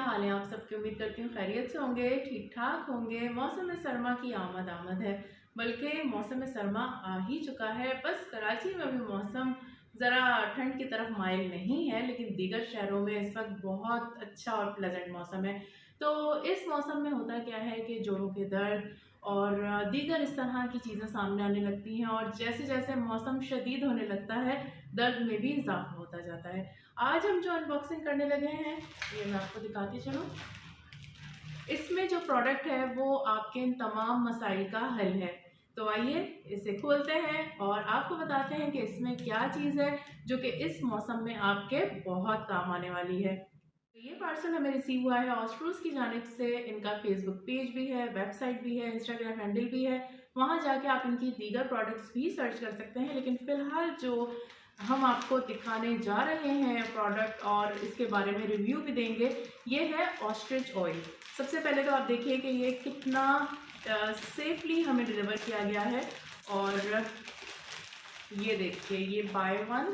हाल है आप सबके? उम्मीद करती हूँ खैरियत से होंगे, ठीक-ठाक होंगे। मौसम सरमा की आमद है, बल्कि मौसम सरमा आ ही चुका है। बस कराची में अभी मौसम ज़रा ठंड की तरफ माइल नहीं है, लेकिन दीगर शहरों में इस वक़्त बहुत अच्छा और प्लेज़ेंट मौसम है। तो इस मौसम में होता क्या है कि जोड़ों के दर्द और दीगर इस तरह की चीज़ें सामने आने लगती हैं और जैसे-जैसे मौसम शदीद होने लगता है, दर्द में भी इज़ाफ़ा होता जाता है। आज हम जो अनबॉक्सिंग करने लगे हैं, ये मैं आपको दिखाती चलूँ। इसमें जो प्रोडक्ट है वो आपके इन तमाम मसाइल का हल है। तो आइए इसे खोलते हैं और आपको बताते हैं कि इसमें क्या चीज़ है जो कि इस मौसम में आपके बहुत काम आने वाली है। तो ये पार्सल हमें रिसीव हुआ है ऑस्ट्रोज़ की जानिब से। इनका फेसबुक पेज भी है, वेबसाइट भी है, इंस्टाग्राम हैंडल भी है। वहाँ जाके आप इनकी दीगर प्रोडक्ट्स भी सर्च कर सकते हैं। लेकिन फ़िलहाल जो हम आपको दिखाने जा रहे हैं प्रोडक्ट और इसके बारे में रिव्यू भी देंगे, ये है ऑस्ट्रिच ऑयल। सबसे पहले तो आप देखिए कि ये कितना सेफ़ली हमें डिलीवर किया गया है और ये देखिए ये बाय वन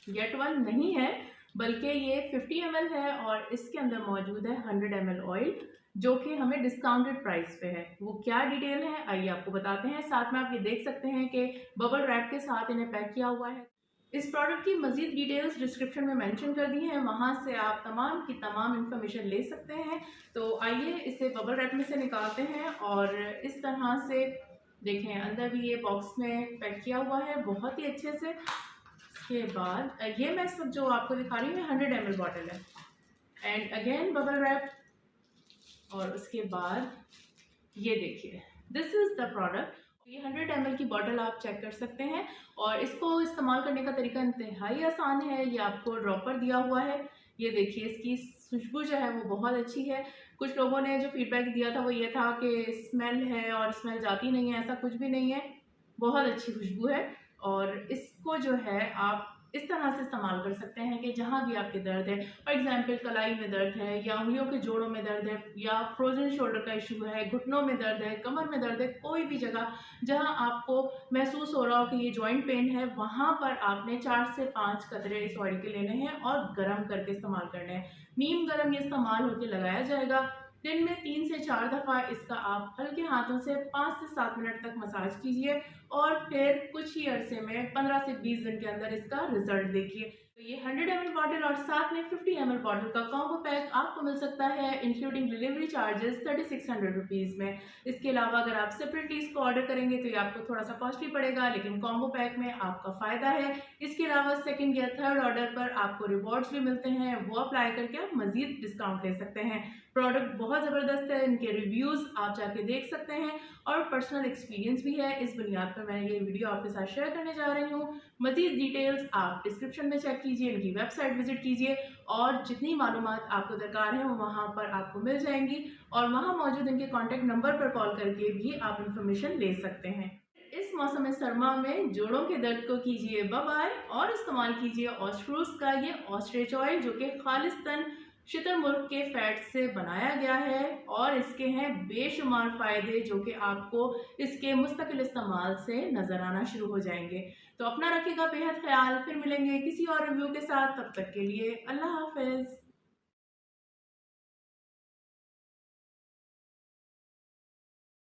गेट वन नहीं है, बल्कि ये 50 ml है और इसके अंदर मौजूद है 100 ml ऑयल, जो कि हमें डिस्काउंटेड प्राइस पे है। वो क्या डिटेल है आइए आपको बताते हैं। साथ में आप ये देख सकते हैं कि बबल रैप के साथ इन्हें पैक किया हुआ है। इस प्रोडक्ट की मज़ीद डिटेल्स डिस्क्रिप्शन में मेंशन कर दी हैं, वहाँ से आप तमाम की तमाम इन्फॉर्मेशन ले सकते हैं। तो आइए इसे बबल रैप में से निकालते हैं और इस तरह से देखें अंदर भी ये बॉक्स में पैक किया हुआ है बहुत ही अच्छे से। इसके बाद ये मैं इस वक्त जो आपको दिखा रही हूँ 100 ml बॉटल है एंड अगेन बबल रैप और उसके बाद ये देखिए दिस इज़ द प्रोडक्ट। ये 100 ml की बॉटल आप चेक कर सकते हैं और इसको इस्तेमाल करने का तरीका इंतहाई आसान है। ये आपको ड्रॉपर दिया हुआ है। ये देखिए इसकी खुशबू जो है वो बहुत अच्छी है। कुछ लोगों ने जो फीडबैक दिया था वो ये था कि स्मेल है और स्मेल जाती नहीं है, ऐसा कुछ भी नहीं है। बहुत अच्छी खुशबू है और इसको जो है आप इस तरह से इस्तेमाल कर सकते हैं कि जहाँ भी आपके दर्द है, फॉर एग्जांपल कलाई में दर्द है या उंगलियों के जोड़ों में दर्द है या फ्रोजन शोल्डर का इशू है, घुटनों में दर्द है, कमर में दर्द है, कोई भी जगह जहाँ आपको महसूस हो रहा हो कि ये जॉइंट पेन है, वहाँ पर आपने 4 से 5 कतरे इस ऑयल के लेने हैं और गर्म करके इस्तेमाल करने हैं। नीम गर्म ये इस्तेमाल होकर लगाया जाएगा। दिन में 3 से 4 दफ़ा इसका आप हल्के हाथों से 5 से 7 मिनट तक मसाज कीजिए और फिर कुछ ही अरसे में 15 से 20 दिन के अंदर इसका रिजल्ट देखिए। तो ये 100 ml बॉटल और साथ में 50 ml बॉटल का कॉम्बो पैक आपको मिल सकता है इंक्लूडिंग डिलीवरी चार्जेस 3600 रुपीज़ में। इसके अलावा अगर आप सेपरेटली इसको ऑर्डर करेंगे तो ये आपको थोड़ा सा कॉस्टली पड़ेगा, लेकिन कॉम्बो पैक में आपका फ़ायदा है। इसके अलावा सेकंड या थर्ड ऑर्डर पर आपको रिवॉर्ड्स भी मिलते हैं, वो अप्लाई करके आप मज़ीद डिस्काउंट ले सकते हैं। प्रोडक्ट बहुत ज़बरदस्त है, इनके रिव्यूज़ आप जाके देख सकते हैं और पर्सनल एक्सपीरियंस भी है। इस बुनियाद पर मैं ये वीडियो आपके साथ शेयर करने जा रही हूँ। मज़ीद डिटेल्स आप डिस्क्रिप्शन में चेक कीजिए, इनकी वेबसाइट विजिट कीजिए और जितनी मालूमात आपको दरकार है वो वहाँ पर आपको मिल जाएंगी और वहाँ मौजूद इनके कॉन्टैक्ट नंबर पर कॉल करके भी आप इंफॉर्मेशन ले सकते हैं। इस मौसम सरमा में जोड़ों के दर्द को कीजिए बाय और इस्तेमाल कीजिए ऑस्ट्रोज़ का ये ऑस्ट्रिच ऑयल, जो कि खालिस्तान शुतुरमुर्ग के फैट से बनाया गया है और इसके हैं बेशुमार फ़ायदे जो कि आपको इसके मुस्तकिल इस्तेमाल से नज़र आना शुरू हो जाएंगे। तो अपना रखिएगा बेहद ख्याल, फिर मिलेंगे किसी और रिव्यू के साथ, तब तक के लिए अल्लाह हाफ़िज़।